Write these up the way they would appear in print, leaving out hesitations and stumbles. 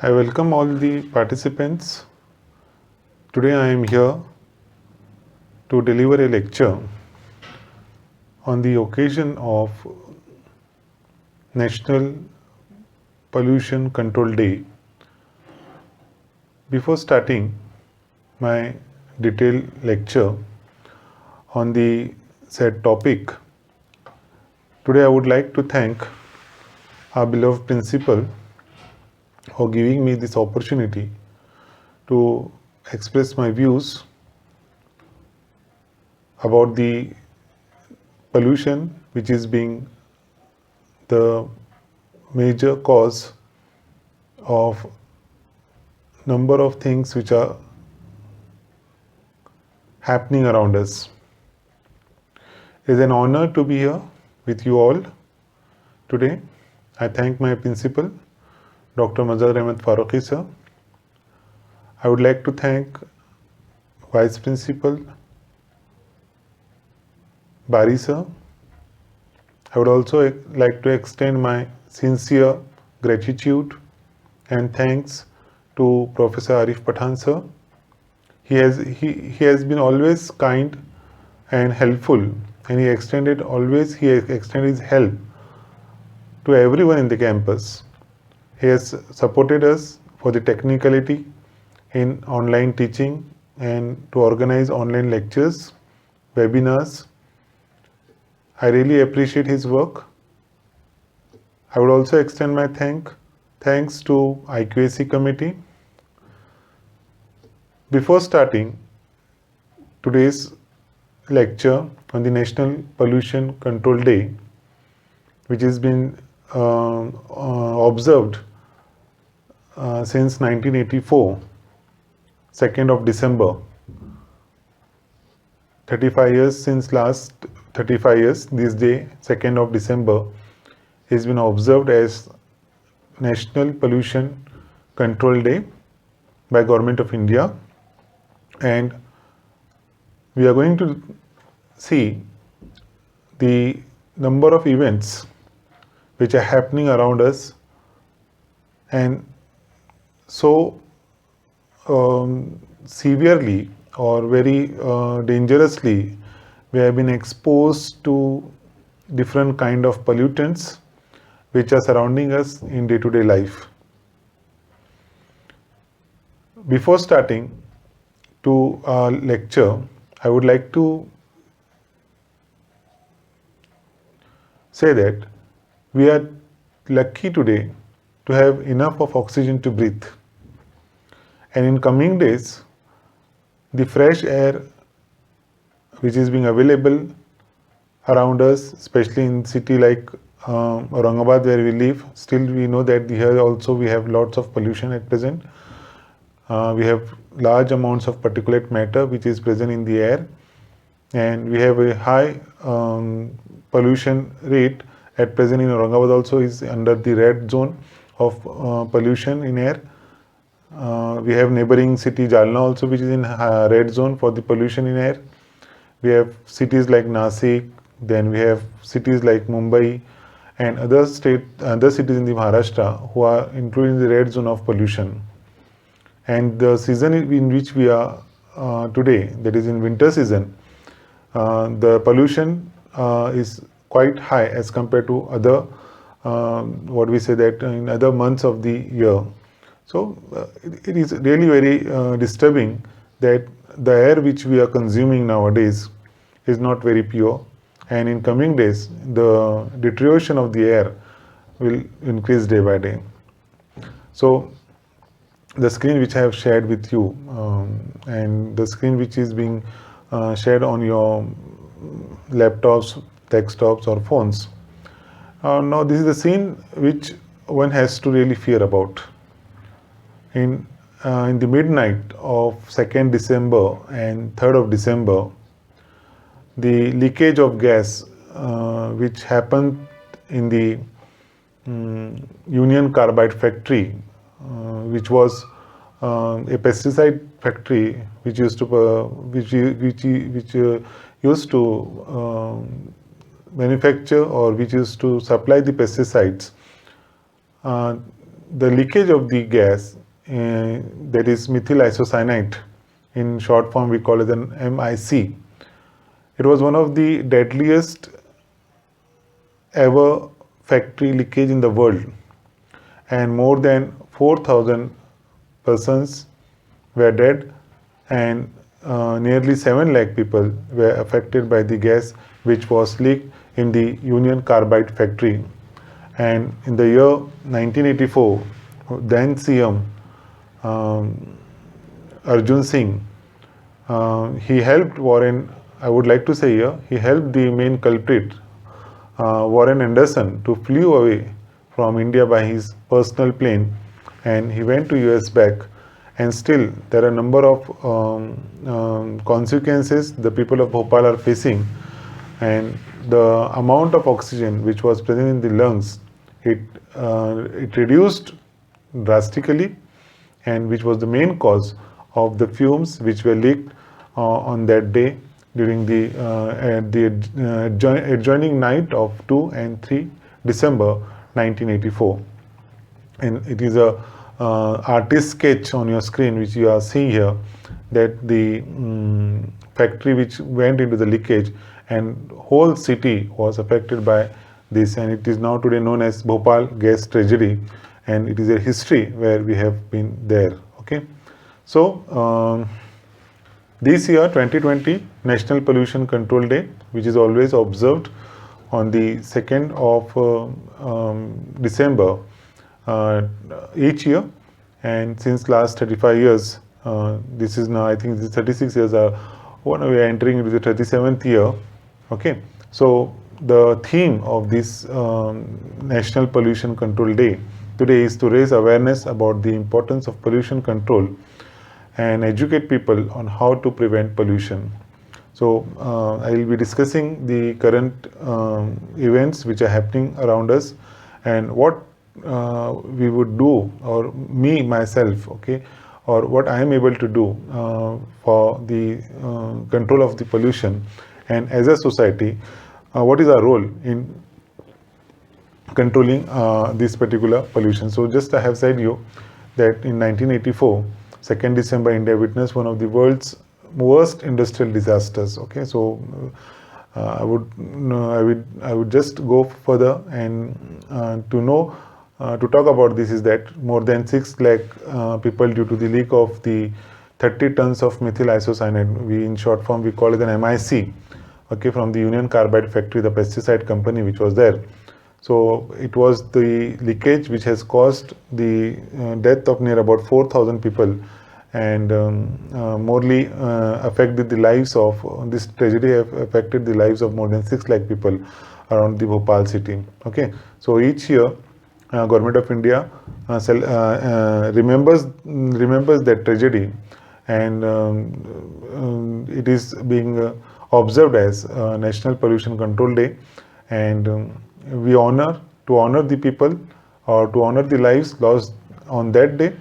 I welcome all the participants. Today I am here to deliver a lecture on the occasion of National Pollution Control Day. Before starting my detailed lecture on the said topic, today I would like to thank our beloved principal for giving me this opportunity to express my views about the pollution, which is being the major cause of number of things which are happening around us. It is an honor to be here with you all today. I thank my principal, Dr. Mazhar Ahmed Farooqi sir. I would like to thank Vice Principal Bari sir. I would also like to extend my sincere gratitude and thanks to Professor Arif Pathan sir. He has been always kind and helpful, and he extended his help to everyone in the campus. He has supported us for the technicality in online teaching and to organize online lectures, webinars. I really appreciate his work. I would also extend my thanks to IQAC committee. Before starting today's lecture on the National Pollution Control Day, which has been observed since 1984, 2nd of December. 35 years since last 35 years, this day, 2nd of December, has been observed as National Pollution Control Day by Government of India. And we are going to see the number of events which are happening around us, and so severely or very dangerously we have been exposed to different kind of pollutants which are surrounding us in day-to-day life. Before starting to our lecture, I would like to say that we are lucky today to have enough of oxygen to breathe. And in coming days, the fresh air which is being available around us, especially in city like Aurangabad where we live, still we know that here also we have lots of pollution at present. We have large amounts of particulate matter which is present in the air, and we have a high pollution rate at present in Aurangabad also is under the red zone of pollution in air. We have neighboring city Jalna also which is in red zone for the pollution in air. We have cities like Nasik, then we have cities like Mumbai and other cities in the Maharashtra who are included in the red zone of pollution. And the season in which we are today, that is in winter season, the pollution is quite high as compared to other what we say that in other months of the year. So it is really very disturbing that the air which we are consuming nowadays is not very pure, and in coming days the deterioration of the air will increase day by day. So the screen which I have shared with you and the screen which is being shared on your laptops, desktops or phones. Now this is the scene which one has to really fear about. In the midnight of 2nd December and 3rd of December, the leakage of gas which happened in the Union Carbide factory, which was a pesticide factory which used to manufacture or which used to supply the pesticides. the leakage of the gas, that is methyl isocyanate, in short form we call it an MIC. It was one of the deadliest ever factory leakage in the world, and more than 4,000 persons were dead, and nearly 7 lakh people were affected by the gas which was leaked in the Union Carbide factory. And in the year 1984, then CM Arjun Singh, he helped Warren, I would like to say here, he helped the main culprit, Warren Anderson, to flee away from India by his personal plane, and he went to US back. And still there are a number of consequences the people of Bhopal are facing, and the amount of oxygen which was present in the lungs, it reduced drastically, and which was the main cause of the fumes which were leaked on that day during the adjoining night of 2 and 3 December 1984. And it is a artist sketch on your screen which you are seeing here, that the factory which went into the leakage, and whole city was affected by this, and it is now today known as Bhopal gas tragedy, and it is a history where we have been there. Okay, so this year 2020 National Pollution Control Day, which is always observed on the 2nd of December each year, and since last 35 years, this is now, I think this 36 years are, we are entering into the 37th year. Okay, so the theme of this National Pollution Control Day today is to raise awareness about the importance of pollution control and educate people on how to prevent pollution. So I will be discussing the current events which are happening around us, and what we would do, or me myself, okay, or what I am able to do for the control of the pollution, and as a society, what is our role in controlling this particular pollution. So just I have said you that in 1984, 2nd December, India witnessed one of the world's worst industrial disasters. Okay, so I would just go further, and to talk about this is that more than 6 lakh people, due to the leak of the 30 tons of methyl isocyanate, in short form we call it an MIC, okay, from the Union Carbide factory, the pesticide company which was there. So it was the leakage which has caused the death of near about 4,000 people, and morely affected the lives of, this tragedy affected the lives of more than 6 lakh people around the Bhopal city. Okay, so each year Government of India remembers that tragedy, and it is being observed as National Pollution Control Day, and we honor the people, or to honor the lives lost on that day,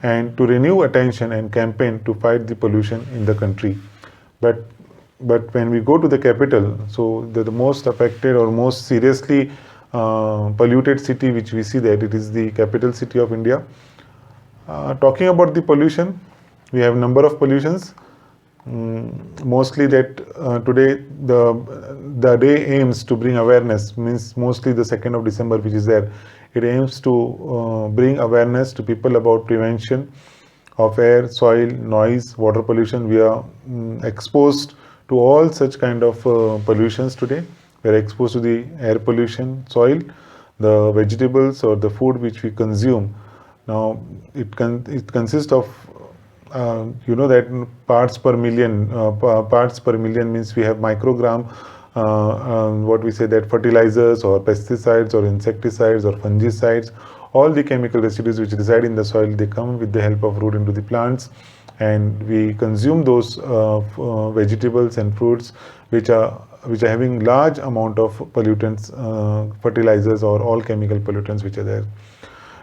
and to renew attention and campaign to fight the pollution in the country. But when we go to the capital, so the most affected or most seriously polluted city which we see, that it is the capital city of India. Talking about the pollution, we have number of pollutions. Mostly that today the day aims to bring awareness, means mostly the 2nd of December which is there, it aims to bring awareness to people about prevention of air, soil, noise, water pollution. We are exposed to all such kind of pollutions today. We are exposed to the air pollution, soil, the vegetables or the food which we consume. Now it consists of that parts per million. Parts per million means we have microgram, what we say, that fertilizers or pesticides or insecticides or fungicides, all the chemical residues which reside in the soil, they come with the help of root into the plants, and we consume those vegetables and fruits which are having large amount of pollutants, fertilizers or all chemical pollutants which are there.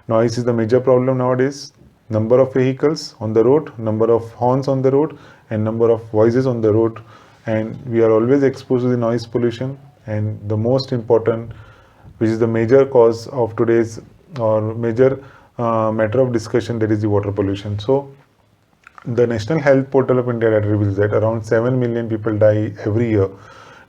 Noise is the major problem nowadays. Number of vehicles on the road, number of horns on the road, and number of voices on the road, and we are always exposed to the noise pollution. And the most important, which is the major cause of today's, or major matter of discussion, that is the water pollution. So the National Health Portal of India data reveals that around 7 million people die every year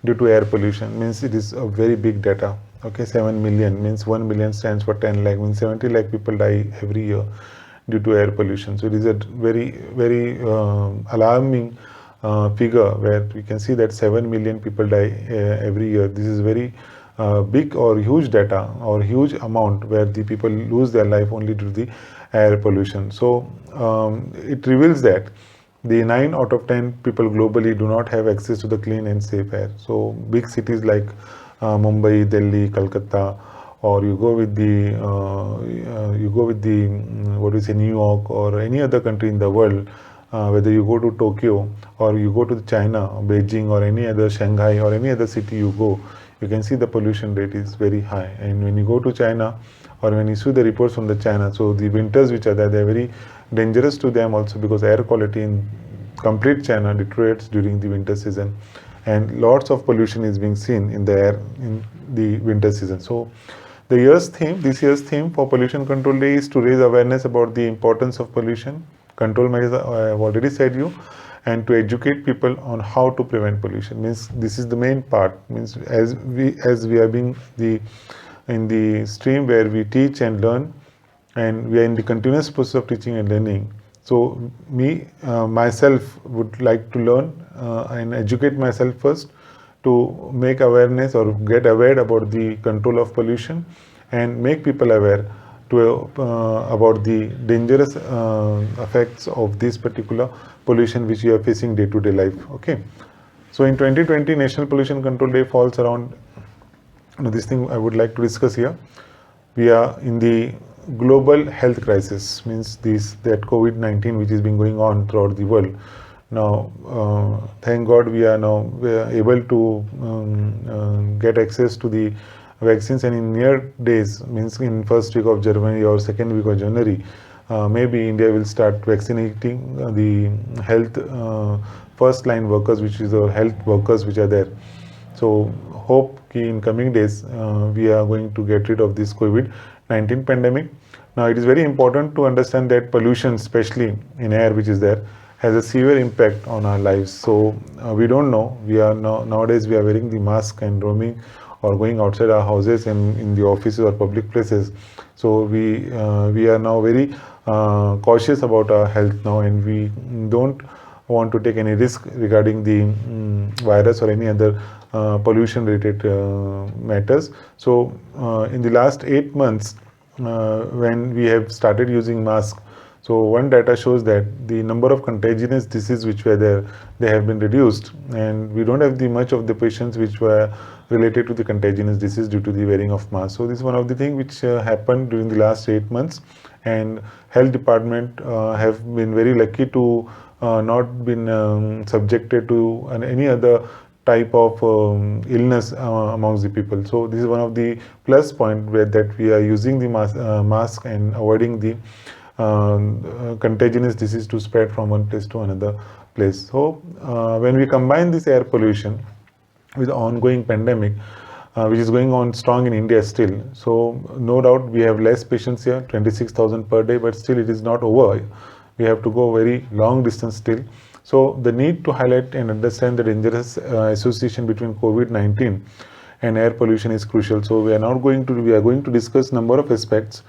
due to air pollution. Means it is a very big data. Okay, 7 million means 1 million stands for 10 lakh, means 70 lakh people die every year due to air pollution. So it is a very alarming figure where we can see that 7 million people die every year. This is very big or huge data or huge amount where the people lose their life only due to the air pollution. So it reveals that the 9 out of 10 people globally do not have access to the clean and safe air. So big cities like Mumbai, Delhi, Calcutta, or you go with the what we say, New York or any other country in the world, whether you go to Tokyo or you go to China, Beijing, or any other Shanghai or any other city you go, you can see the pollution rate is very high. And when you go to China or when you see the reports from the China, so the winters which are there, they are very dangerous to them also, because air quality in complete China deteriorates during the winter season, and lots of pollution is being seen in the air in the winter season. So this year's theme for Pollution Control Day is to raise awareness about the importance of pollution control measures, I have already said you, and to educate people on how to prevent pollution. Means this is the main part. Means as we are being in the stream where we teach and learn, and we are in the continuous process of teaching and learning. So myself would like to learn and educate myself first to make awareness or get aware about the control of pollution, and make people aware about the dangerous effects of this particular pollution which we are facing day to day life. Okay, so in 2020 National Pollution Control Day falls around, this thing I would like to discuss here. We are in the global health crisis, means that COVID-19 which has been going on throughout the world. Now thank God we are able to get access to the vaccines, and in near days, means in first week of January or second week of January, maybe India will start vaccinating the health first line workers, which is the health workers which are there. So hope in coming days we are going to get rid of this COVID-19 pandemic. Now it is very important to understand that pollution, especially in air which is there, has a severe impact on our lives. So we don't know. Nowadays we are wearing the mask and roaming or going outside our houses and in the offices or public places. So we are now very cautious about our health now, and we don't want to take any risk regarding the virus or any other pollution related matters. So in the last 8 months when we have started using masks, so one data shows that the number of contagious diseases which were there, they have been reduced, and we don't have much of the patients which were related to the contagious disease due to the wearing of masks. So this is one of the things which happened during the last 8 months, and health department have been very lucky to not been subjected to any other type of illness amongst the people. So this is one of the plus point that we are using the mask and avoiding the contagious disease to spread from one place to another place. So when we combine this air pollution with the ongoing pandemic which is going on strong in India still, so no doubt we have less patients here, 26,000 per day, but still it is not over. We have to go very long distance still. So the need to highlight and understand the dangerous association between COVID-19 and air pollution is crucial. So we are going to discuss number of aspects,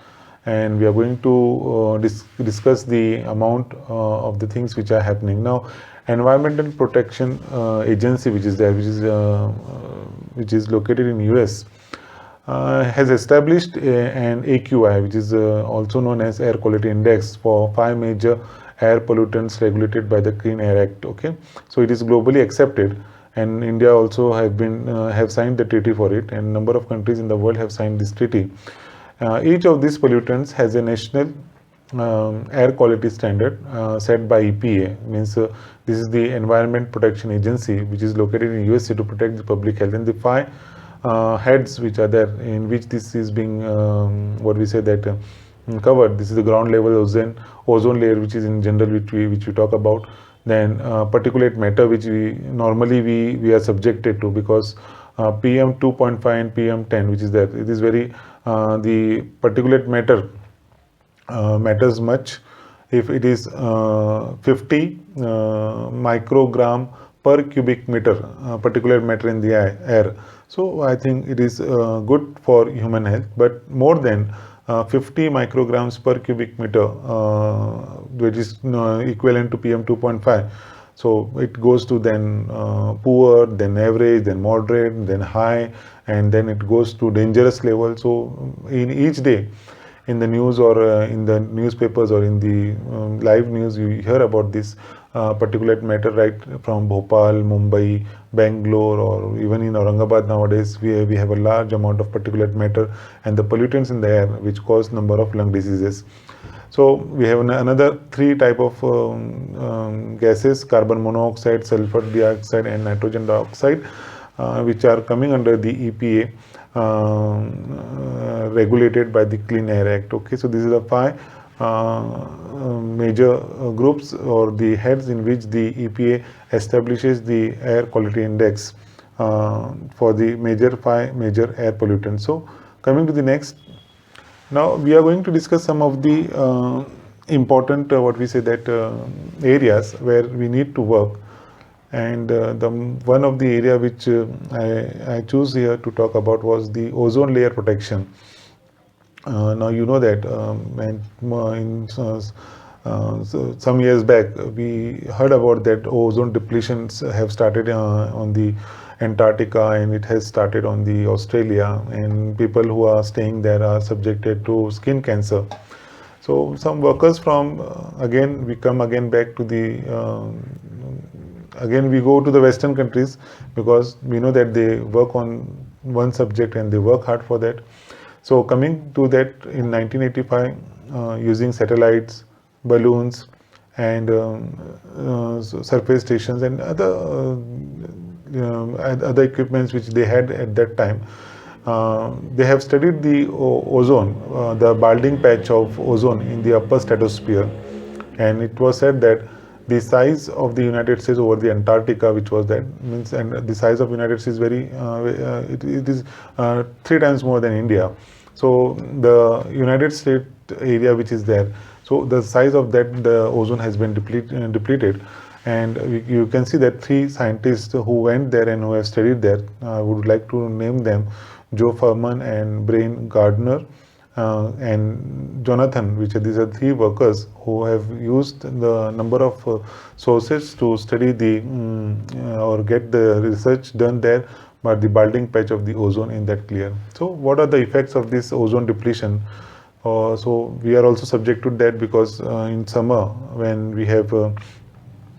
and we are going to discuss the amount of the things which are happening now. Environmental Protection Agency, which is there, which is located in US, has established an AQI, which is also known as Air Quality Index, for 5 major air pollutants regulated by the Clean Air Act. Okay, so it is globally accepted, and India also have signed the treaty for it, and number of countries in the world have signed this treaty. Each of these pollutants has a national air quality standard set by EPA. Means this is the Environment Protection Agency, which is located in USA to protect the public health, and the 5 heads which are there in which this is being covered. This is the ground level ozone layer, which is in general which we talk about. Then particulate matter, which we are subjected to, because PM 2.5 and PM 10, which is there. It is very the particulate matter matters much if it is 50 microgram per cubic meter particulate matter in the air. So I think it is good for human health, but more than 50 micrograms per cubic meter, which is equivalent to PM 2.5. So it goes to then poor, then average, then moderate, then high, and then it goes to dangerous level. So in each day, in the news or in the newspapers or in the live news, you hear about this particulate matter right from Bhopal, Mumbai, Bangalore, or even in Aurangabad nowadays. We have a large amount of particulate matter and the pollutants in the air which cause number of lung diseases. So we have another three type of gases: carbon monoxide, sulfur dioxide, and nitrogen dioxide, which are coming under the EPA, regulated by the Clean Air Act. Okay, so these are the five major groups or the heads in which the EPA establishes the air quality index for the five major air pollutants. So coming to the next, now we are going to discuss some of the important areas where we need to work, and the one of the area which I choose here to talk about was the ozone layer protection. Now you know that so some years back we heard about that ozone depletions have started on the Antarctica, and it has started on the Australia, and people who are staying there are subjected to skin cancer. So some workers from again we come again back to the again we go to the Western countries, because we know that they work on one subject and they work hard for that. So coming to that, in 1985, using satellites, balloons, and surface stations and other equipments which they had at that time, they have studied the ozone, the balding patch of ozone in the upper stratosphere, and it was said that the size of the United States over the Antarctica, which was that means, and the size of United States is very it is 3 times more than India. So the United States area which is there, so the size of that, the ozone has been depleted, and you can see that 3 scientists who went there and who have studied there, I would like to name them: Joe Furman and Brian Gardner and Jonathan, which these are 3 workers who have used the number of sources to study the or get the research done there, but the balding patch of the ozone in that clear. So what are the effects of this ozone depletion? So we are also subject to that, because in summer when we have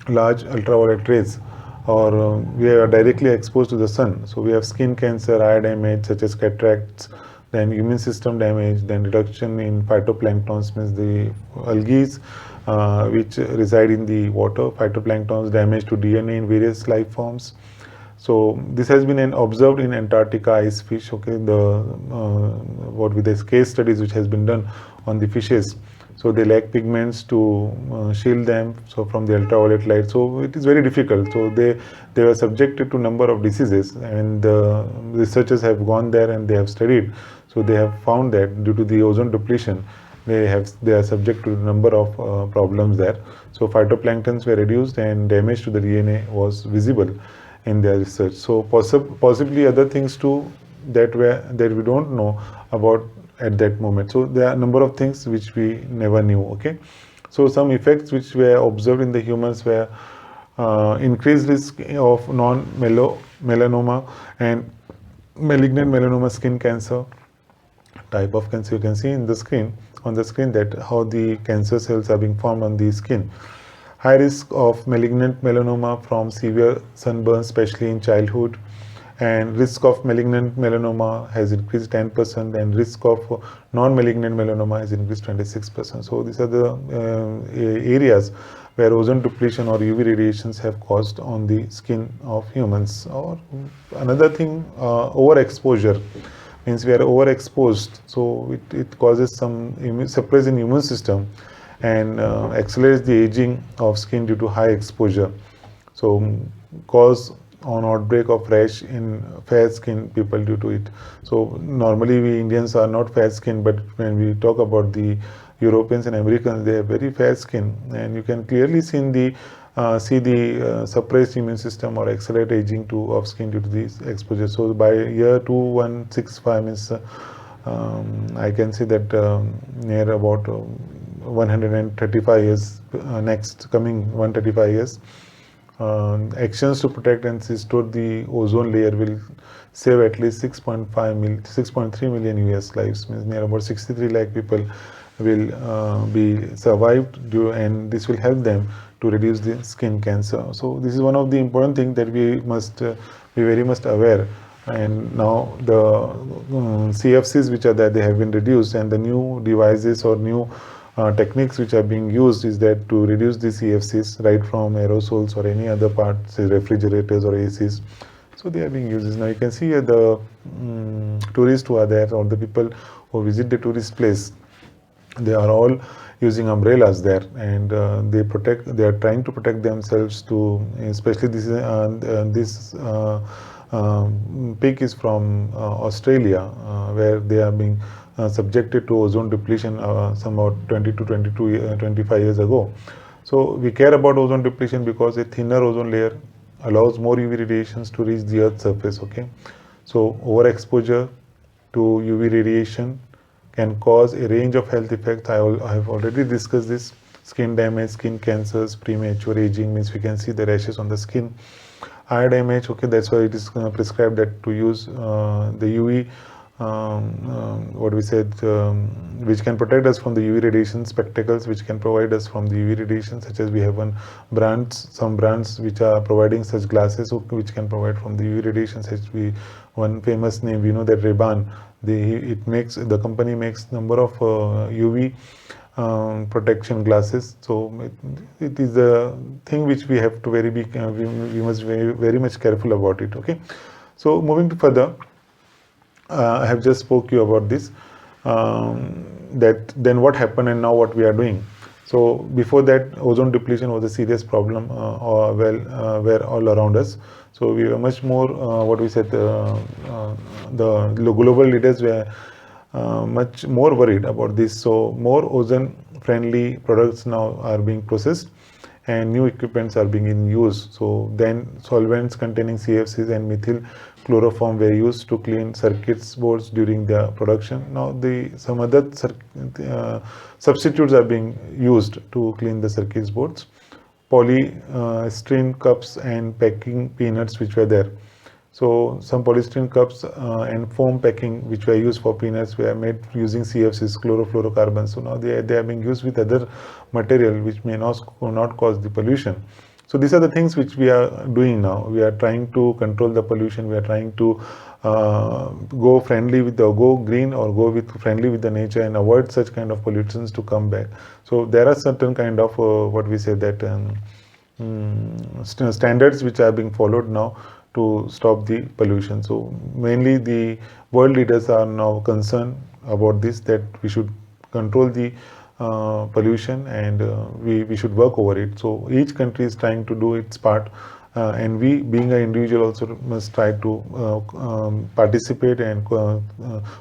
large ultraviolet rays, or we are directly exposed to the sun, so we have skin cancer, eye damage such as cataracts, then immune system damage, then reduction in phytoplanktons, means the algae which reside in the water, phytoplanktons, damage to DNA in various life forms. So this has been observed in Antarctica ice fish. Okay, the what with the case studies which has been done on the fishes. So they lack pigments to shield them from the ultraviolet light. So it is very difficult. So they were subjected to number of diseases, and the researchers have gone there and they have studied. So they have found that due to the ozone depletion, they are subject to a number of problems there. So phytoplanktons were reduced and damage to the DNA was visible in their research. So possibly other things too that we don't know about at that moment. So there are a number of things which we never knew. Okay, so some effects which were observed in the humans were increased risk of non-melanoma and malignant melanoma skin cancer type of cancer. You can see in the screen, on the screen, that how the cancer cells are being formed on the skin. High risk of malignant melanoma from severe sunburn, especially in childhood, and risk of malignant melanoma has increased 10%, and risk of non-malignant melanoma has increased 26%. So these are the areas where ozone depletion or UV radiations have caused on the skin of humans. Or another thing, overexposure, means we are overexposed, so it causes some suppressing immune system and accelerates the aging of skin due to high exposure. So cause on outbreak of rash in fair skin people due to it. So normally we Indians are not fair skin, but when we talk about the Europeans and Americans, they have very fair skin, and you can clearly see the suppressed immune system or accelerate aging of skin due to this exposure. So by year 2165 means I can see that near about 135 years, next coming 135 years, actions to protect and restore the ozone layer will save at least 6.3 million US lives, means near about 63 lakh people will be survived, and this will help them to reduce the skin cancer. So this is one of the important things that we must be very much aware. And now the CFCs which are there, they have been reduced, and the new devices or new techniques which are being used is that to reduce the CFCs right from aerosols or any other parts, say refrigerators or ACs. So they are being used. Now you can see here the tourists who are there, or the people who visit the tourist place, they are all using umbrellas there, and they are trying to protect themselves to, especially this peak is from Australia, where they are being subjected to ozone depletion somewhat 20 to 25 years ago. So we care about ozone depletion because a thinner ozone layer allows more UV radiations to reach the Earth's surface. Okay, so overexposure to UV radiation can cause a range of health effects. I have already discussed this: skin damage, skin cancers, premature aging, means we can see the rashes on the skin. Eye damage, okay, that's why it is prescribed that to use the UV, what we said, which can protect us from the UV radiation, spectacles which can provide us from the UV radiation, such as we have some brands which are providing such glasses which can provide from the UV radiation, such one famous name, we know that Ray-Ban, the company makes number of UV protection glasses. So it is a thing which we have to we must be very much careful about it. Okay, so moving to further, I have just spoke you about this, that then what happened and now what we are doing. So before that, ozone depletion was a serious problem were all around us. So we were much more what we said, the global leaders were much more worried about this. So more ozone friendly products now are being processed, and new equipments are being in use. So then solvents containing CFCs and methyl chloroform were used to clean circuits boards during their production. Now some other substitutes are being used to clean the circuits boards. Polystyrene cups and packing peanuts which were there. So some polystyrene cups and foam packing which were used for peanuts were made using CFCs, chlorofluorocarbons. So now they are being used with other material which may not cause the pollution. So these are the things which we are doing now. We are trying to control the pollution. We are trying to go green or go friendly with the nature and avoid such kind of pollutants to come back. So there are certain kind of what we say that standards which are being followed now to stop the pollution. So mainly the world leaders are now concerned about this, that we should control the pollution, and we should work over it. So each country is trying to do its part, and we being an individual also must try to participate and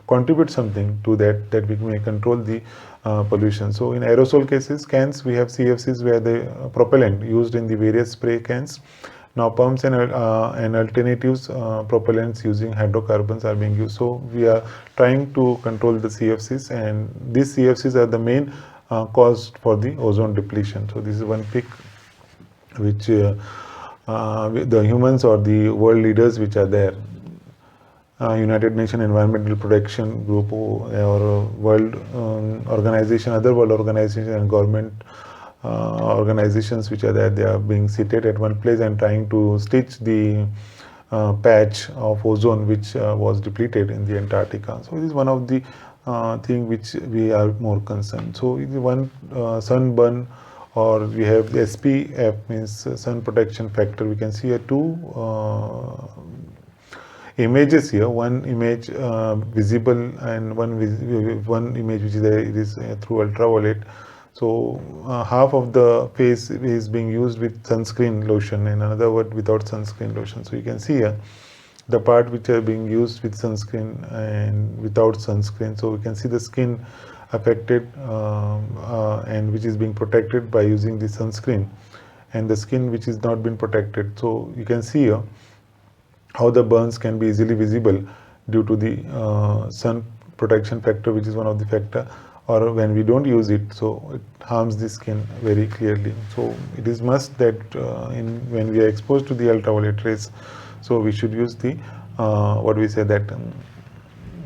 contribute something to that we may control the pollution. So in aerosol cans, we have CFCs where the propellant used in the various spray cans. Now pumps and alternatives propellants using hydrocarbons are being used. So we are trying to control the CFCs, and these CFCs are the main cause for the ozone depletion. So this is one peak which the humans or the world leaders which are there, United Nations Environmental Protection Group or world organization, other world organizations and government organizations which are there, they are being seated at one place and trying to stitch the patch of ozone which was depleted in the Antarctica. So it is one of the thing which we are more concerned. So one sunburn, or we have the SPF, means sun protection factor. We can see here two images here. One image visible, and one image which is there, it is through ultraviolet. So half of the face is being used with sunscreen lotion, and another one without sunscreen lotion. So you can see here the part which are being used with sunscreen and without sunscreen. So we can see the skin affected and which is being protected by using the sunscreen, and the skin which is not been protected. So you can see here how the burns can be easily visible due to the sun protection factor, which is one of the factor, or when we don't use it, so it harms the skin very clearly. So it is must that when we are exposed to the ultraviolet rays, so we should use the what we say that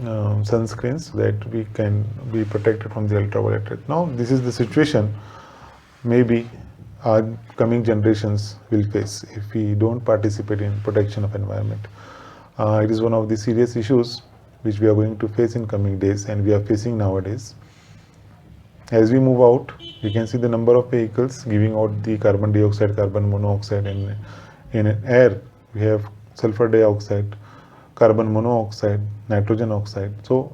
sunscreens, so that we can be protected from the ultraviolet rays. Now this is the situation maybe our coming generations will face if we don't participate in protection of environment. It is one of the serious issues which we are going to face in coming days, and we are facing nowadays. As we move out, we can see the number of vehicles giving out the carbon dioxide, carbon monoxide, and in air we have sulfur dioxide, carbon monoxide, nitrogen oxide. So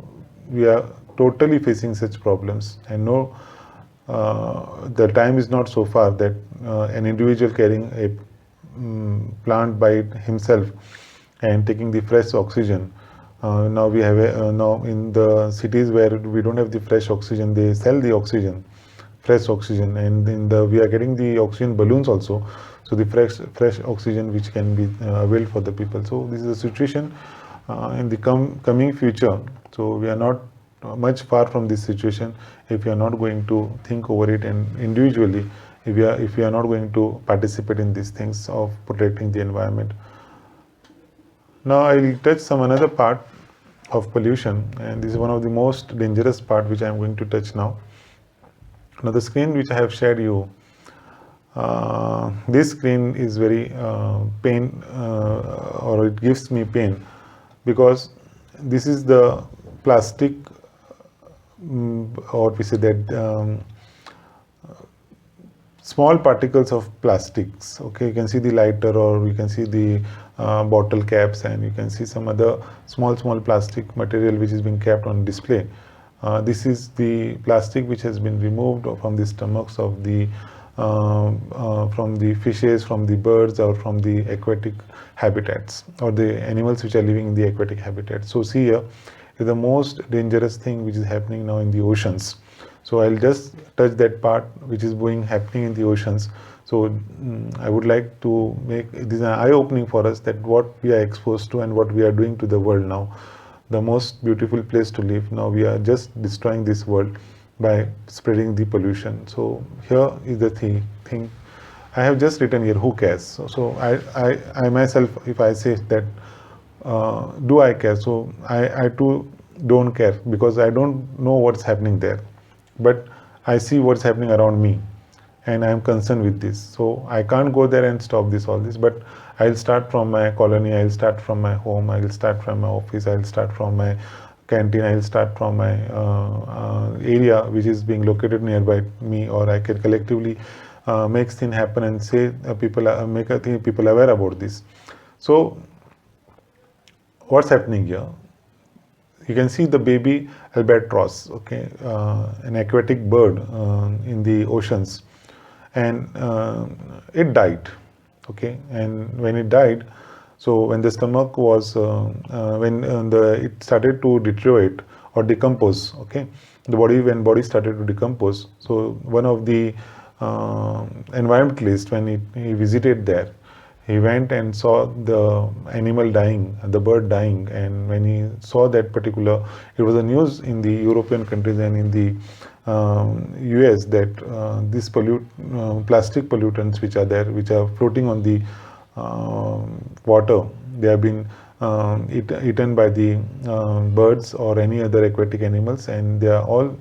we are totally facing such problems, and no, the time is not so far that an individual carrying a plant by himself and taking the fresh oxygen. Now we have now in the cities where we don't have the fresh oxygen, they sell the oxygen, fresh oxygen, and we are getting the oxygen balloons also. So the fresh oxygen which can be availed for the people. So this is the situation in the coming future. So we are not much far from this situation if we are not going to think over it, and individually if we are not going to participate in these things of protecting the environment. Now I will touch some another part of pollution, and this is one of the most dangerous part which I am going to touch now. Now the screen which I have shared you, this screen is very pain or it gives me pain, because this is the plastic or we say that small particles of plastics. Okay, you can see the lighter, or you can see the bottle caps, and you can see some other small plastic material which is being kept on display. This is the plastic which has been removed from the stomachs of the from the fishes, from the birds, or from the aquatic habitats, or the animals which are living in the aquatic habitat. So see here is the most dangerous thing which is happening now in the oceans. So I'll just touch that part which is happening in the oceans. So I would like to make this an eye-opening for us, that what we are exposed to and what we are doing to the world now. The most beautiful place to live, now we are just destroying this world by spreading the pollution. So here is the thing. I have just written here, who cares? So I myself, if I say that, do I care? So I too don't care, because I don't know what's happening there. But I see what's happening around me, and I am concerned with this. So I can't go there and stop all this, but I'll start from my colony, I'll start from my home, I'll start from my office, I'll start from my canteen, I'll start from my area which is being located nearby me, or I can collectively make things happen and say people aware about this. So what's happening here? You can see the baby albatross, okay, an aquatic bird in the oceans, and it died, okay. And when it died, so when the stomach was it started to deteriorate or decompose, okay, when body started to decompose, so one of the environmentalists, when he visited there, he went and saw the animal dying, the bird dying, and when he saw that particular, it was a news in the European countries and in the US that these plastic pollutants which are there, which are floating on the water, they have been eaten by the birds or any other aquatic animals, and they are all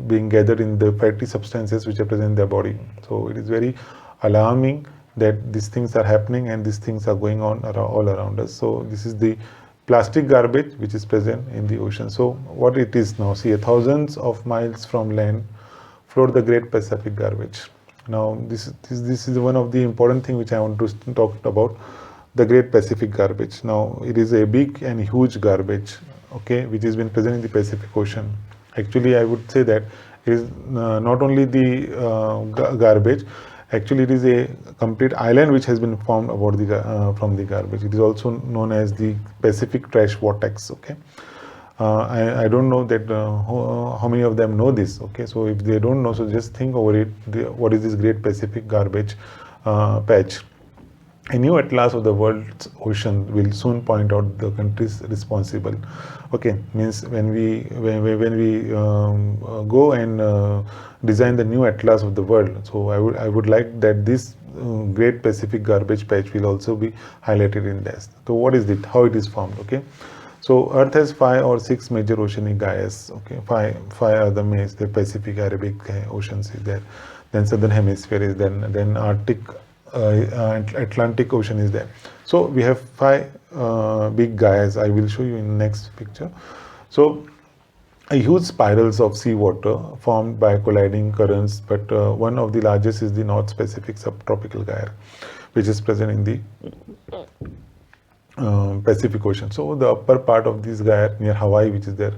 being gathered in the fatty substances which are present in their body. So it is very alarming that these things are happening, and these things are going on all around us. So this is the plastic garbage which is present in the ocean. So what it is now, see, thousands of miles from land float the Great Pacific Garbage. Now this is one of the important thing which I want to talk about, the Great Pacific Garbage. Now it is a big and huge garbage, okay, which has been present in the Pacific Ocean. Actually, I would say that it is not only the garbage. Actually, it is a complete island which has been formed from the garbage. It is also known as the Pacific Trash Vortex. Okay, I don't know that how many of them know this. Okay, so if they don't know, so just think over it. What is this Great Pacific Garbage Patch? A new atlas of the world's ocean will soon point out the countries responsible. Okay, means when we go and design the new atlas of the world, so I would like that this Great Pacific Garbage Patch will also be highlighted in this. So what is it? How it is formed? Okay, so Earth has 5 or 6 major oceanic gyres. Okay, five are the main. The Pacific, Arabic oceans is there. Then Southern Hemisphere is there. Then Arctic. Atlantic Ocean is there. So we have 5 big gyres. I will show you in the next picture. So a huge spirals of seawater formed by colliding currents, but one of the largest is the North Pacific subtropical gyre, which is present in the Pacific Ocean. So the upper part of this gyre near Hawaii, which is there,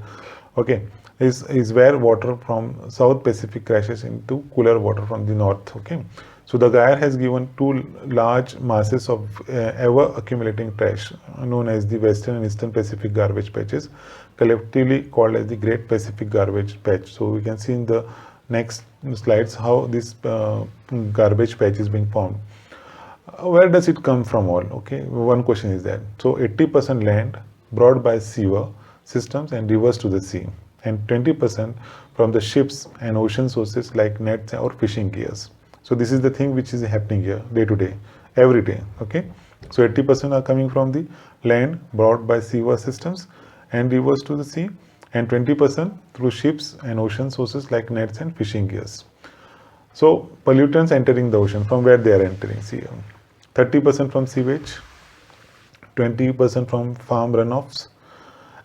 okay, is where water from South Pacific crashes into cooler water from the north. Okay, so the gyre has given 2 large masses of ever accumulating trash known as the Western and Eastern Pacific Garbage Patches, collectively called as the Great Pacific Garbage Patch. So we can see in the next slides how this garbage patch is being formed. Where does it come from all? Okay, one question is that. So 80% land brought by sewer systems and rivers to the sea, and 20% from the ships and ocean sources like nets or fishing gears. So this is the thing which is happening here day to day, every day. Okay, so 80% are coming from the land brought by sewer systems and rivers to the sea, and 20% through ships and ocean sources like nets and fishing gears. So pollutants entering the ocean, from where they are entering? See, 30% from sewage, 20% from farm runoffs,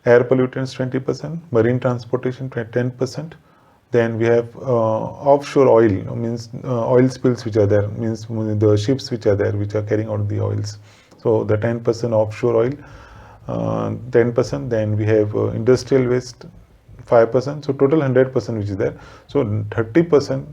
air pollutants 20%, marine transportation 10%. Then we have offshore oil, means oil spills which are there, means the ships which are there, which are carrying out the oils. So the 10% offshore oil, 10%. Then we have industrial waste 5%. So total 100% which is there. So 30%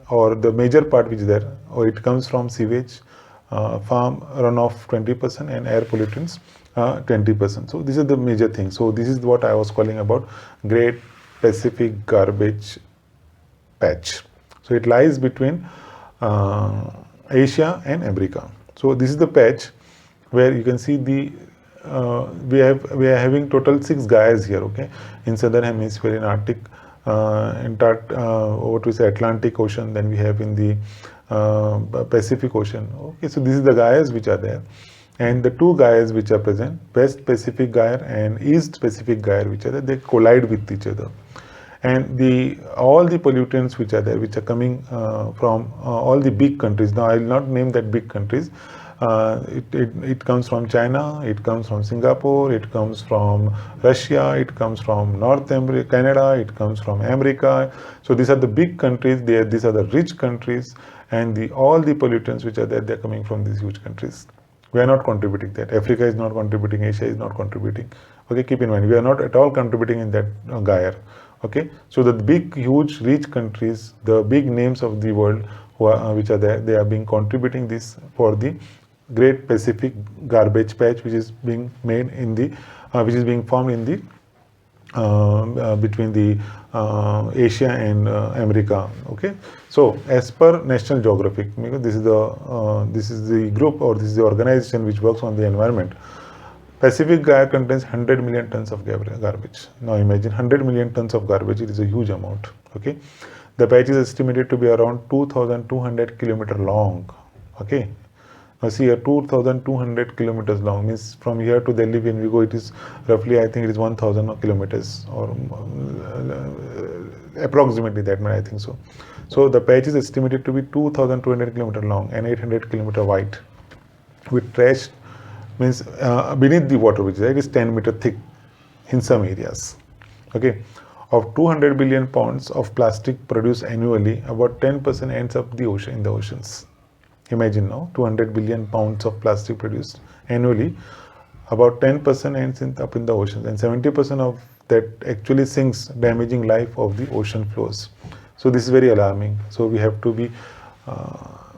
or the major part which is there, or it comes from sewage, farm runoff 20%, and air pollutants 20%. So these are the major things. So this is what I was calling about Great Pacific Garbage Patch. So it lies between Asia and America. So this is the patch where you can see the we are having total 6 gyres here. Okay, in Southern Hemisphere, in Arctic, what we say Atlantic Ocean. Then we have in the Pacific Ocean. Okay, so this is the gyres which are there, and the 2 gyres which are present, West Pacific gyre and East Pacific gyre, which are there, they collide with each other, and all the pollutants which are there, which are coming from all the big countries. Now I will not name that big countries. It comes from China, it comes from Singapore, it comes from Russia, it comes from North America, Canada, it comes from America. So these are the big countries. These are the rich countries, and all the pollutants which are there, they're coming from these huge countries. We are not contributing that. Africa is not contributing. Asia is not contributing. Okay, keep in mind, we are not at all contributing in that gyre. Okay, so the big, huge, rich countries, the big names of the world which are there, they are being contributing this for the Great Pacific Garbage Patch, which is being made in the, which is being formed in the between the Asia and America. Okay, so as per National Geographic, because this is the group, or this is the organization which works on the environment. Pacific gyre contains 100 million tons of garbage. Now imagine 100 million tons of garbage. It is a huge amount. Okay, the patch is estimated to be around 2,200 kilometers long. Okay, now see here, 2,200 kilometers long, means from here to Delhi when we go, it is roughly, I think it is 1,000 kilometers, or approximately that much, I think so. So the patch is estimated to be 2,200 kilometers long and 800 kilometers wide, with trash, means beneath the water, which is 10 meters thick in some areas. Okay, of 200 billion pounds of plastic produced annually, about 10% ends up the ocean, in the oceans. Imagine now, 200 billion pounds of plastic produced annually, about 10% ends up in the oceans, and 70% of that actually sinks, damaging life of the ocean floors. So this is very alarming. So we have to be,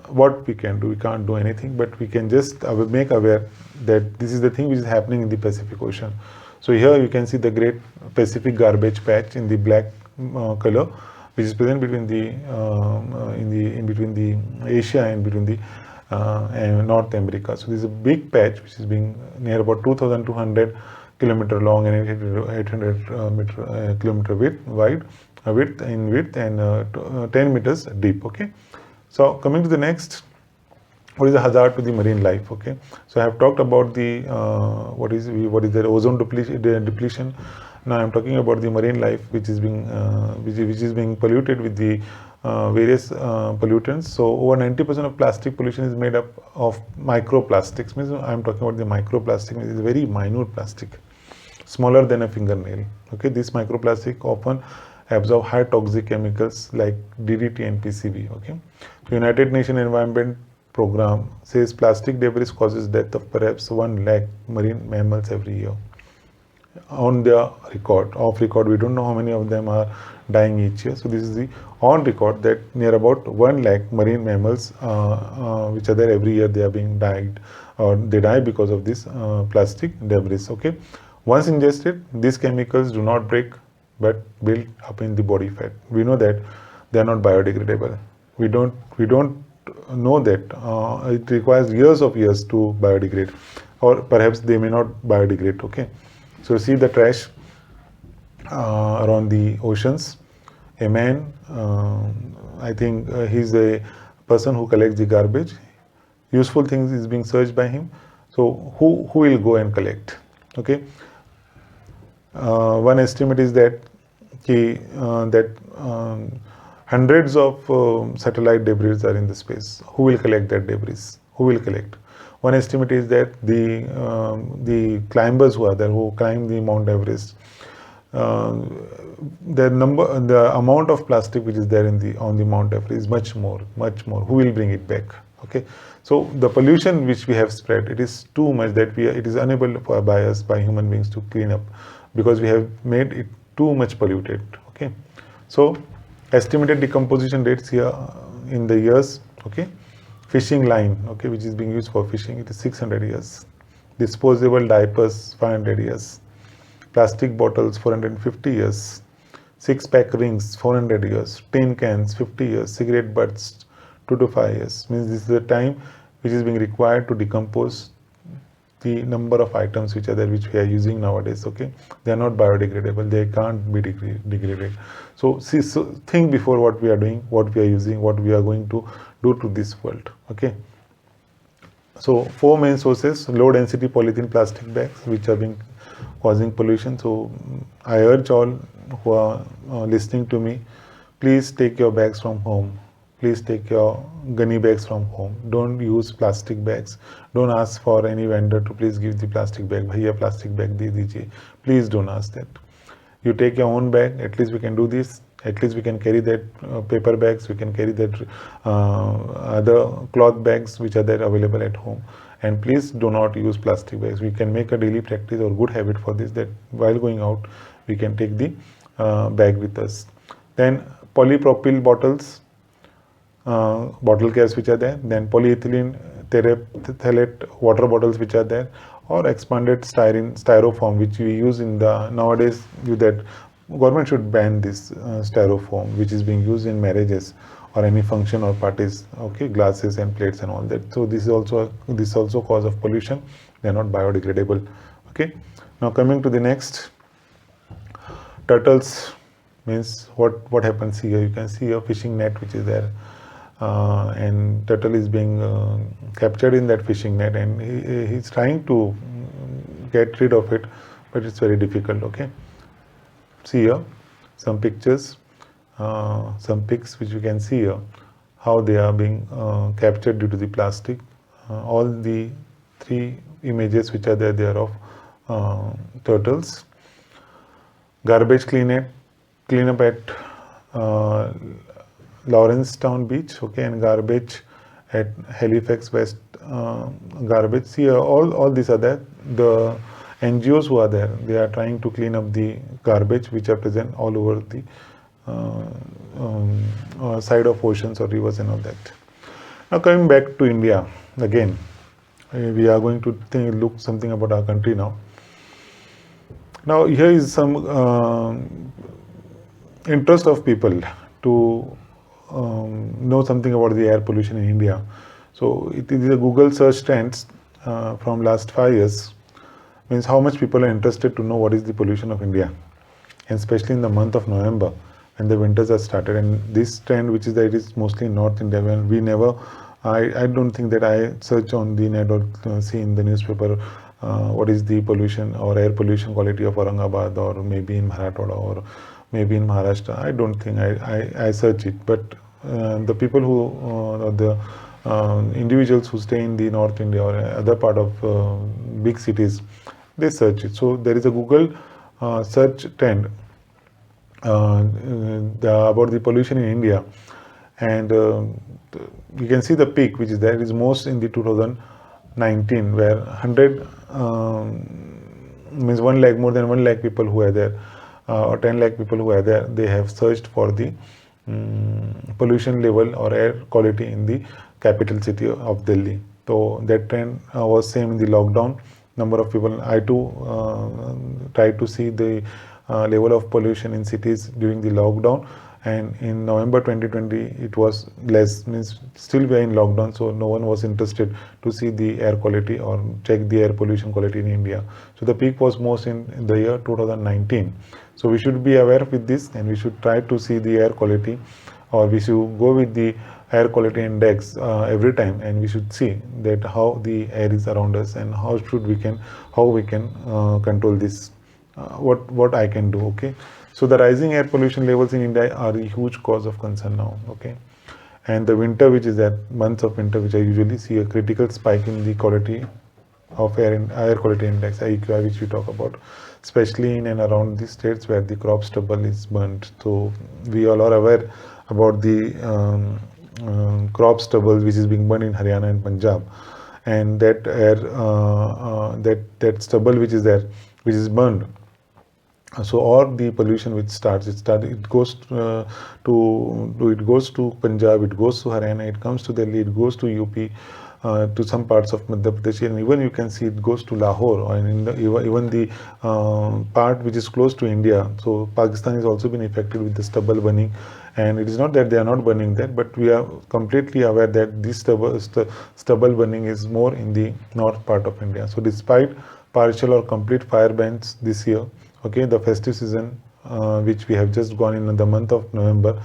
what we can do, we can't do anything, but we can just make aware that this is the thing which is happening in the Pacific Ocean. So here you can see the Great Pacific Garbage Patch in the black color, which is present between the in between the Asia and between the and North America. So this is a big patch which is being near about 2,200 kilometer long and 800 kilometer width and 10 meters deep. Okay. So coming to the next, what is the hazard to the marine life? Okay, so I have talked about the what is the ozone depletion. Now I am talking about the marine life, which is being which is being polluted with the various pollutants. So over 90% of plastic pollution is made up of microplastics. Means I am talking about the microplastic, which is very minute plastic, smaller than a fingernail. Okay, this microplastic often absorb high toxic chemicals like DDT and PCB. Okay, the United Nations Environment Program says plastic debris causes death of perhaps 1 lakh marine mammals every year. On their record, off record, we don't know how many of them are dying each year. So this is the on record that near about 1 lakh marine mammals which are there every year, they are being died or they die because of this plastic debris. Okay, once ingested, these chemicals do not break but build up in the body fat. We know that they are not biodegradable. We don't know that it requires years to biodegrade, or perhaps they may not biodegrade. Okay, so see the trash around the oceans. A man, I think he's a person who collects the garbage. Useful things is being searched by him. So who will go and collect? Okay, one estimate is that hundreds of satellite debris are in the space. Who will collect that debris? Who will collect? One estimate is that the climbers who are there, who climb the Mount Everest, the amount of plastic which is there on the Mount Everest is much more. Who will bring it back? Okay, so the pollution which we have spread, it is too much that it is unable by human beings to clean up, because we have made it too much polluted. Okay, so estimated decomposition rates here in the years. Okay, fishing line, okay, which is being used for fishing, it is 600 years. Disposable diapers 500 years. Plastic bottles 450 years. 6-pack rings 400 years. Tin cans 50 years. Cigarette butts 2 to 5 years. Means this is the time which is being required to decompose the number of items which are there, which we are using nowadays. Okay, they are not biodegradable, they can't be degraded. So think before what we are doing, what we are using, what we are going to do to this world. Okay, so 4 main sources: low density polythene plastic bags, which are being causing pollution. So I urge all who are listening to me, please take your bags from home. Please take your gunny bags from home. Don't use plastic bags. Don't ask for any vendor to please give the plastic bag. Bhaiya plastic bag de dijiye. Please don't ask that. You take your own bag. At least we can do this. At least we can carry that paper bags. We can carry that other cloth bags which are there available at home. And please do not use plastic bags. We can make a daily practice or good habit for this, that while going out, we can take the bag with us. Then polypropyl bottles, bottle caps which are there, then polyethylene terephthalate water bottles which are there, or expanded styrofoam which we use in the nowadays. That government should ban this styrofoam which is being used in marriages or any function or parties. Okay, glasses and plates and all that. So this is also cause of pollution. They are not biodegradable. Okay, now coming to the next, turtles. Means what happens here? You can see a fishing net which is there. And turtle is being captured in that fishing net, and he's trying to get rid of it, but it's very difficult. Okay, see here some pictures, some pics which you can see here, how they are being captured due to the plastic. All the 3 images which are there, they are of turtles. Garbage cleanup at Lawrencetown Beach, okay, and garbage at Halifax West garbage. See, all these are there. The NGOs who are there, they are trying to clean up the garbage which are present all over the side of oceans or rivers and all that. Now coming back to India again, we are going to look something about our country now. Now here is some interest of people to know something about the air pollution in India. So it is a Google search trends from last 5 years, means how much people are interested to know what is the pollution of India, and especially in the month of November when the winters are started. And this trend, which is that it is mostly in North India, when we never, I don't think that I search on the net or see in the newspaper what is the pollution or air pollution quality of Aurangabad or maybe in Marathwada or maybe in Maharashtra. I don't think I search it, but the people who the individuals who stay in the North India or other part of big cities, they search it. So there is a Google search trend about the pollution in India, and you can see the peak which is there is most in the 2019, where 100 means 1 lakh, more than 1 lakh people who are there, or 10 lakh people who are there, they have searched for the pollution level or air quality in the capital city of Delhi. So that trend was same in the lockdown. Number of people, I too tried to see the level of pollution in cities during the lockdown, and in November 2020 it was less, means still we are in lockdown, so no one was interested to see the air quality or check the air pollution quality in India. So the peak was most in the year 2019. So we should be aware with this, and we should try to see the air quality, or we should go with the air quality index every time, and we should see that how the air is around us and how we can control this. What I can do. Okay, so the rising air pollution levels in India are a huge cause of concern now. Okay, and the winter, which is that months of winter, which I usually see a critical spike in the quality of air quality index AQI, which we talk about, especially in and around the states where the crop stubble is burnt. So we all are aware about the crop stubble which is being burned in Haryana and Punjab, and that air that stubble which is there, which is burned. So all the pollution which it goes to Punjab, it goes to Haryana, it comes to Delhi, it goes to UP, to some parts of Madhya Pradesh, and even you can see it goes to Lahore, and even the part which is close to India. So Pakistan has also been affected with the stubble burning, and it is not that they are not burning there, but we are completely aware that this stubble burning is more in the north part of India. So despite partial or complete fire bans this year, okay, the festive season which we have just gone in the month of November,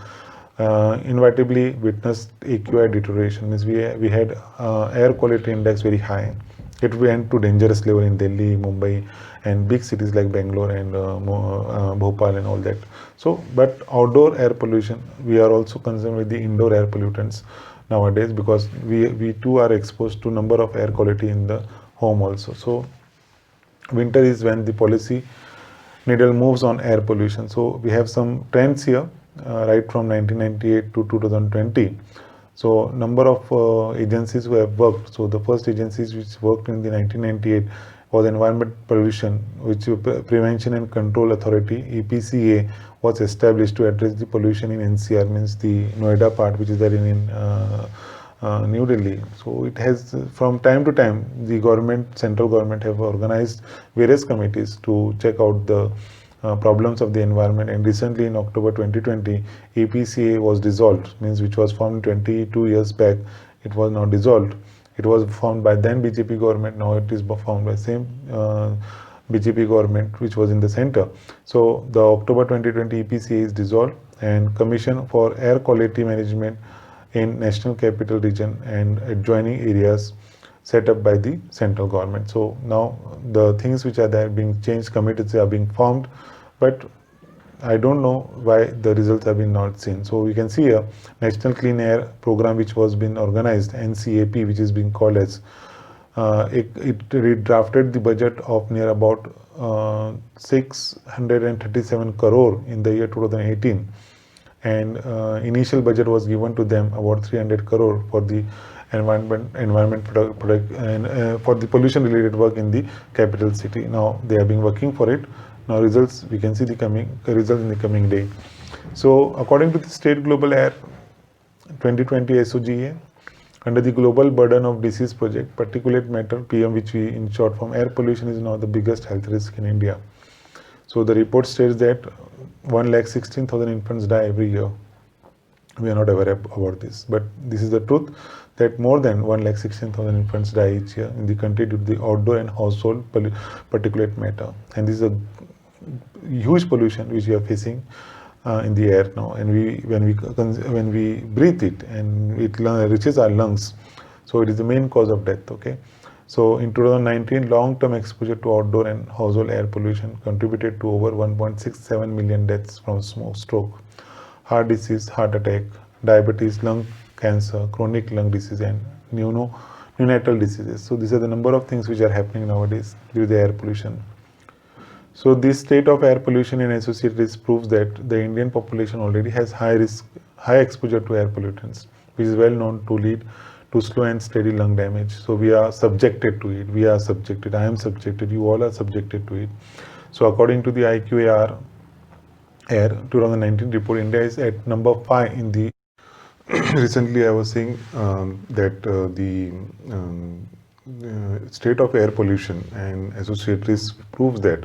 inevitably witnessed AQI deterioration. Means we had air quality index very high. It went to dangerous level in Delhi, Mumbai, and big cities like Bangalore and Bhopal and all that. So, but outdoor air pollution, we are also concerned with the indoor air pollutants nowadays, because we too are exposed to number of air quality in the home also. So winter is when the policy needle moves on air pollution. So we have some trends here, right from 1998 to 2020. So number of agencies who have worked. So the first agencies which worked in the 1998 was Environment Pollution, which Prevention and Control Authority (EPCA) was established to address the pollution in NCR, means the Noida part, which is there in New Delhi. So it has, from time to time, the government, central government, have organized various committees to check out the problems of the environment. And recently in October 2020, EPCA was dissolved, means which was formed 22 years back. It was now dissolved. It was formed by then BJP government. Now it is formed by same BJP government which was in the center. So the October 2020 EPCA is dissolved, and Commission for Air Quality Management in National Capital Region and adjoining areas set up by the central government. So now the things which are there being changed, committees are being formed, but I don't know why the results have been not seen. So we can see a National Clean Air Program which was been organized, NCAP, which is being called as, it drafted the budget of near about 637 crore in the year 2018. And initial budget was given to them about 300 crore for the environment product and for the pollution related work in the capital city. Now they have been working for it. Now results, we can see the results in the coming day. So according to the State Global Air 2020 SOGA, under the Global Burden of Disease Project, particulate matter PM, which we in short form air pollution, is now the biggest health risk in India. So the report states that 1,16,000 infants die every year. We are not aware about this, but this is the truth, that more than 1,16,000 infants die each year in the country due to the outdoor and household particulate matter. And this is a huge pollution which we are facing in the air now, and when we breathe it and it reaches our lungs, so it is the main cause of death. Okay, so in 2019, long-term exposure to outdoor and household air pollution contributed to over 1.67 million deaths from stroke, heart disease, heart attack, diabetes, lung cancer, chronic lung disease, and neonatal diseases. So these are the number of things which are happening nowadays due to the air pollution. So this state of air pollution and associated risk proves that the Indian population already has high exposure to air pollutants, which is well known to lead to slow and steady lung damage. So we are subjected to it. We are subjected. I am subjected. You all are subjected to it. So according to the IQAR Air 2019 report, India is at number 5 in the. Recently, I was saying that the state of air pollution and associated risk proves that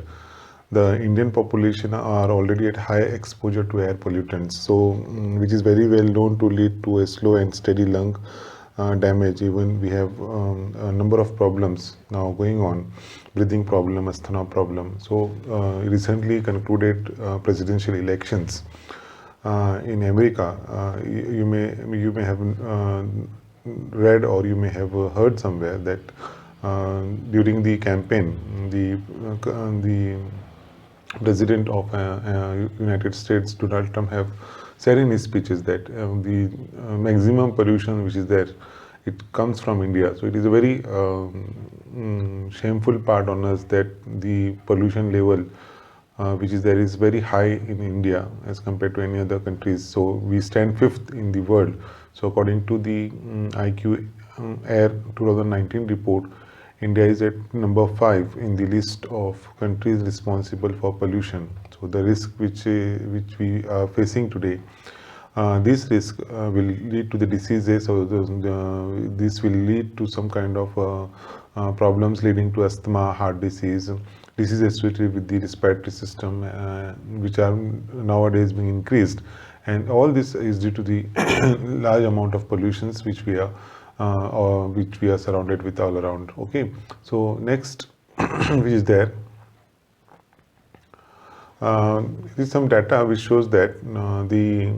the Indian population are already at high exposure to air pollutants, so which is very well known to lead to a slow and steady lung damage. Even we have a number of problems now going on, breathing problem, asthma problem. So recently concluded presidential elections in America, you may have read or you may have heard somewhere that during the campaign, the President of United States, Donald Trump, have said in his speeches that the maximum pollution which is there, it comes from India. So it is a very shameful part on us that the pollution level which is there is very high in India as compared to any other countries. So we stand 5th in the world. So according to the IQ Air 2019 report, India is at number 5 in the list of countries responsible for pollution. So the risk which we are facing today, this risk will lead to the diseases, or this will lead to some kind of problems leading to asthma, heart disease, diseases associated with the respiratory system, which are nowadays being increased. And all this is due to the large amount of pollutions which we are surrounded with all around. Okay, so next which is there is some data which shows that the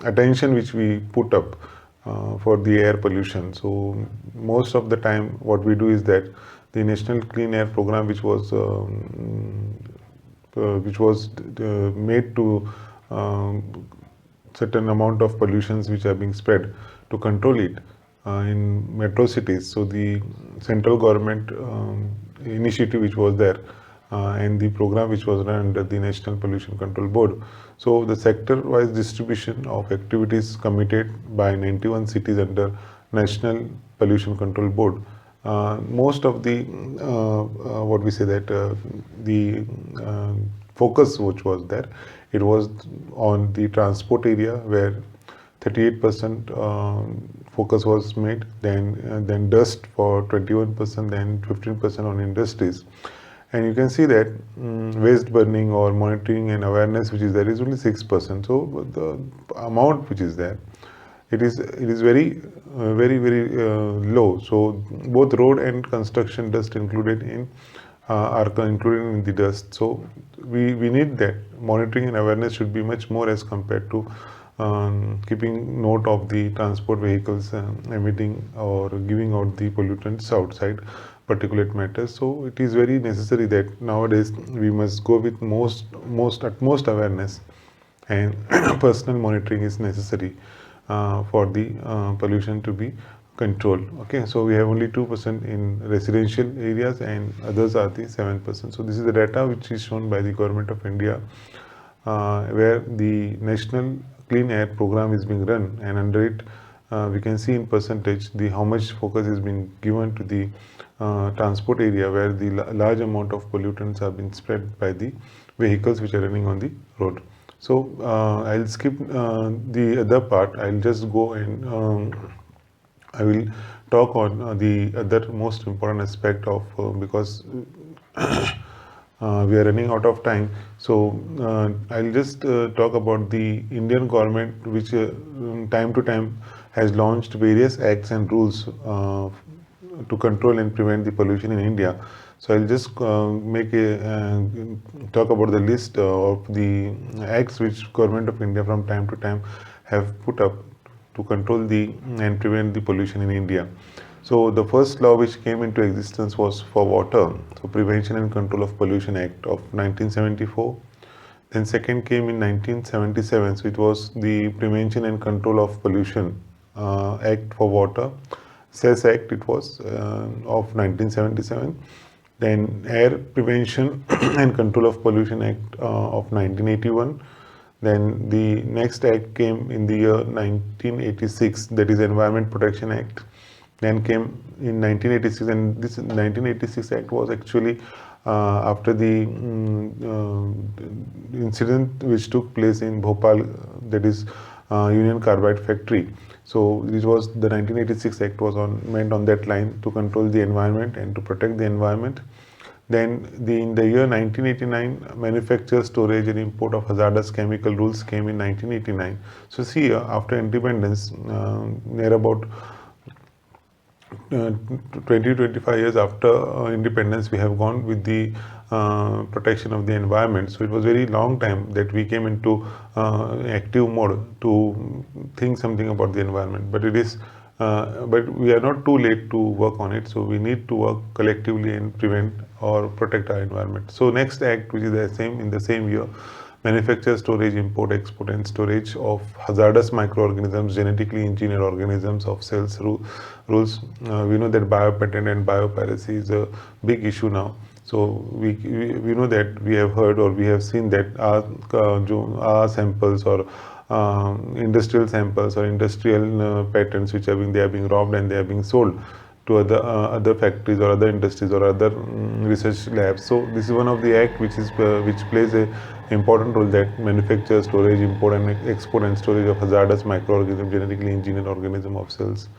attention which we put up for the air pollution. So most of the time what we do is that the National Clean Air Program, which was made to certain amount of pollutions which are being spread, to control it in metro cities. So the central government initiative which was there and the program which was run under the National Pollution Control Board. So the sector-wise distribution of activities committed by 91 cities under National Pollution Control Board. Most of the what we say that the focus which was there, it was on the transport area, where 38% focus was made, then dust for 21%, then 15% on industries. And you can see that waste burning or monitoring and awareness which is there is only 6%. So the amount which is there, it is very low. So both road and construction dust included in are included in the dust. So we need that monitoring and awareness should be much more as compared to keeping note of the transport vehicles emitting or giving out the pollutants outside, particulate matter. So it is very necessary that nowadays we must go with utmost awareness, and personal monitoring is necessary for the pollution to be controlled. Okay, so we have only 2% in residential areas and others are the 7%. So this is the data which is shown by the Government of India, where the National Clean Air Program is being run, and under it we can see in percentage how much focus is being given to the transport area, where the large amount of pollutants have been spread by the vehicles which are running on the road. So I'll skip the other part. I'll just go and I will talk on the other most important aspect of because We are running out of time, so I'll just talk about the Indian government, which time to time has launched various acts and rules to control and prevent the pollution in India. So I'll just make a talk about the list of the acts which Government of India from time to time have put up to control the and prevent the pollution in India. So the first law which came into existence was for water, so Prevention and Control of Pollution Act of 1974. Then second came in 1977, so it was the Prevention and Control of Pollution Act for water. CES Act it was of 1977. Then Air Prevention and Control of Pollution Act of 1981. Then the next act came in the year 1986, that is Environment Protection Act. Then came in 1986, and this 1986 act was actually after the incident which took place in Bhopal, that is Union Carbide factory. So it was the 1986 act was meant on that line to control the environment and to protect the environment. Then in the year 1989, manufacture, storage and import of hazardous chemical rules came in 1989. So see, after independence, near about 20-25 years after independence, we have gone with the protection of the environment. So it was very long time that we came into active mode to think something about the environment. But it is, but we are not too late to work on it. So we need to work collectively and prevent or protect our environment. So next act, which is the same in the same year, manufacture, storage, import, export and storage of hazardous microorganisms, genetically engineered organisms of cells rules. We know that biopatent and biopiracy is a big issue now. So we know that we have heard or we have seen that our samples or industrial samples or industrial patents which are being robbed and they are being sold to other factories or other industries or other research labs. So this is one of the act which plays a important role, that manufacture, storage, import and export and storage of hazardous microorganisms, genetically engineered organism of cells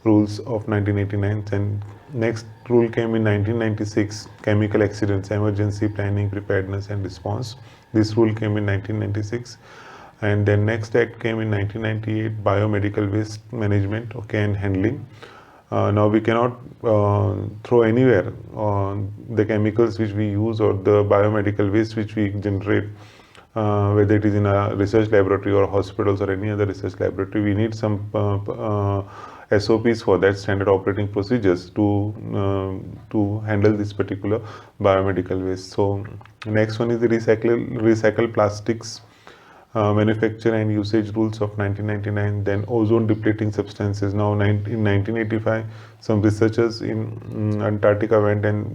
rules of 1989. And next rule came in 1996, chemical accidents, emergency planning, preparedness and response. This rule came in 1996. And then next act came in 1998, biomedical waste management, okay, and handling. Now we cannot throw anywhere the chemicals which we use or the biomedical waste which we generate, whether it is in a research laboratory or hospitals or any other research laboratory. We need some SOPs for that, standard operating procedures, to handle this particular biomedical waste. So next one is the recycle plastics manufacture and usage rules of 1999. Then ozone depleting substances. Now in 1985, some researchers in Antarctica went and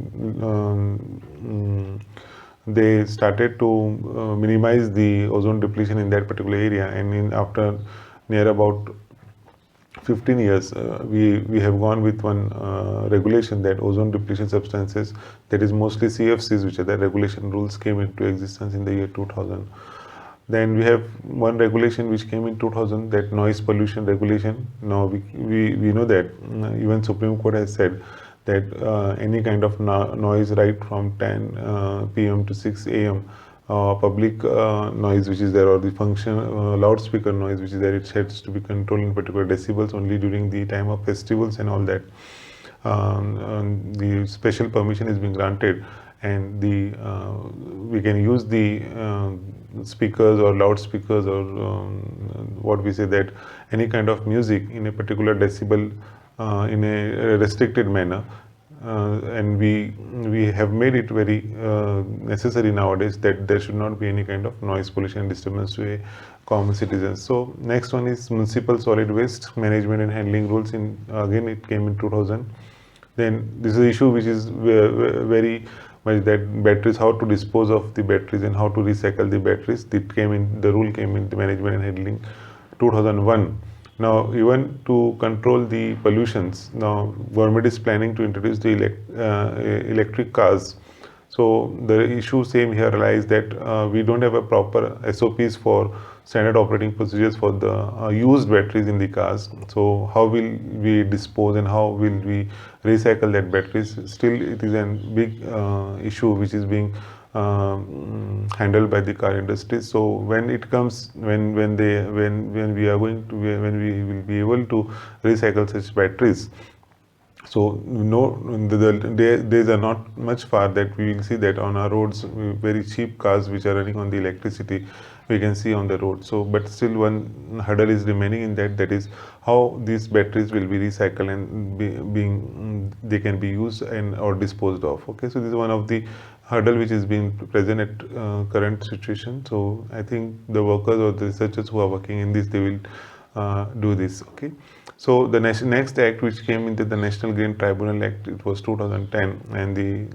they started to minimize the ozone depletion in that particular area. And after near about 15 years, we have gone with one regulation, that ozone depletion substances, that is mostly CFCs, which are the regulation rules, came into existence in the year 2000. Then we have one regulation which came in 2000, that noise pollution regulation. Now we know that even Supreme Court has said that any kind of noise right from 10 p.m. to 6 a.m. Public noise which is there, or the function loudspeaker noise which is there, it has to be controlled in particular decibels only during the time of festivals and all that. The special permission is being granted, and we can use the speakers or loudspeakers or what we say, that any kind of music in a particular decibel in a restricted manner. And we have made it very necessary nowadays that there should not be any kind of noise pollution and disturbance to a common citizen. So next one is municipal solid waste management and handling rules. Again it came in 2000. Then this is an issue which is very much, that batteries, how to dispose of the batteries and how to recycle the batteries. The rule came in the management and handling 2001. Now even to control the pollutions, now government is planning to introduce the electric cars. So the issue same here lies that we don't have a proper SOPs for standard operating procedures for the used batteries in the cars. So how will we dispose and how will we recycle that batteries? Still it is a big issue which is being handled by the car industry. So when it comes, when we are going to, when we will be able to recycle such batteries, so no, the days are not much far that we will see that on our roads, very cheap cars which are running on the electricity, we can see on the road. So, but still one hurdle is remaining in that, that is how these batteries will be recycled and they can be used and or disposed of. Okay, so this is one of the hurdle which is being present at current situation. So I think the workers or the researchers who are working in this, they will do this. Okay. So the next act which came into the National Green Tribunal Act, it was 2010, and the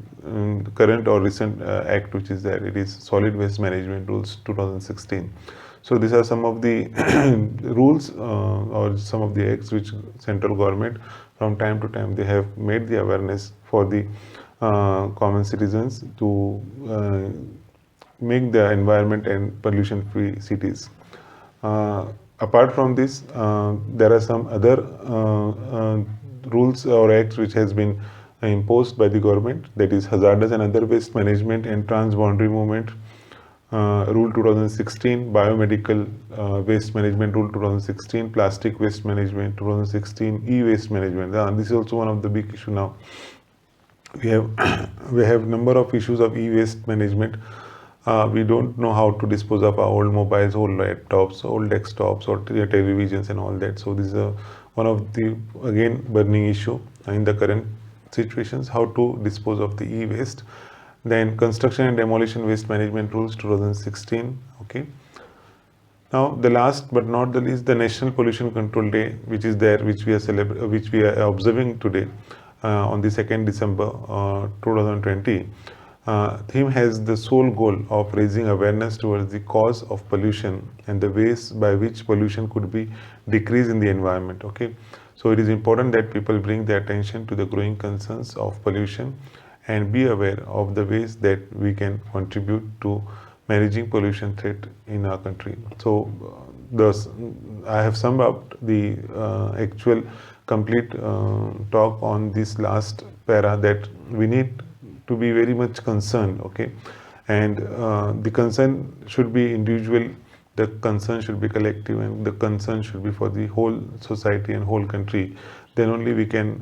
current or recent act which is there, it is Solid Waste Management Rules 2016. So these are some of the rules or some of the acts which central government from time to time they have made the awareness for the common citizens to make the environment and pollution free cities. Apart from this, there are some other rules or acts which has been imposed by the government, that is hazardous and other waste management and transboundary movement rule 2016, biomedical waste management rule 2016, plastic waste management 2016, e-waste management. This is also one of the big issue now. We have number of issues of e-waste management. We don't know how to dispose of our old mobiles, old laptops, old desktops, or televisions and all that. So this is one of the again burning issue in the current situations, how to dispose of the e-waste. Then construction and demolition waste management rules 2016. Okay. Now the last but not the least, the National Pollution Control Day, which is there, which we are observing today on the 2nd December 2020. Theme has the sole goal of raising awareness towards the cause of pollution and the ways by which pollution could be decreased in the environment. Okay, so it is important that people bring their attention to the growing concerns of pollution and be aware of the ways that we can contribute to managing pollution threat in our country. So I have summed up the actual complete talk on this last para, that we need to be very much concerned. Okay, and the concern should be individual, the concern should be collective, and the concern should be for the whole society and whole country. Then only we can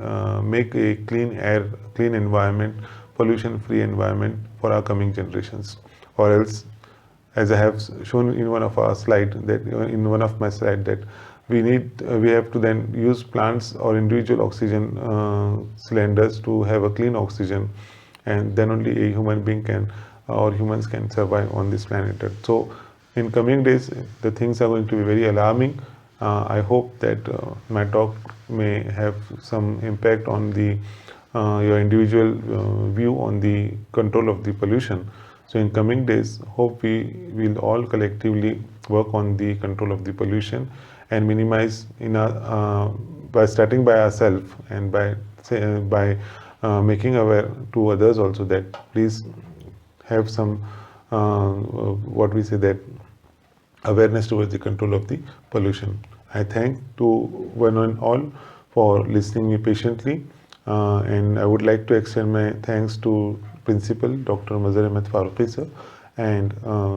make a clean air, clean environment, pollution free environment for our coming generations. Or else, as I have shown in one of our slide, that in one of my slide, that we have to then use plants or individual oxygen cylinders to have a clean oxygen, and then only a human being can or humans can survive on this planet. So in coming days, the things are going to be very alarming. I hope that my talk may have some impact on the your individual view on the control of the pollution. So in coming days, hope we will all collectively work on the control of the pollution and minimize in our, by starting by ourselves and by making aware to others also, that please have some what we say, that awareness towards the control of the pollution. I thank to one and all for listening me patiently, and I would like to extend my thanks to Principal Dr. Mazhar Ahmed Farooqi sir and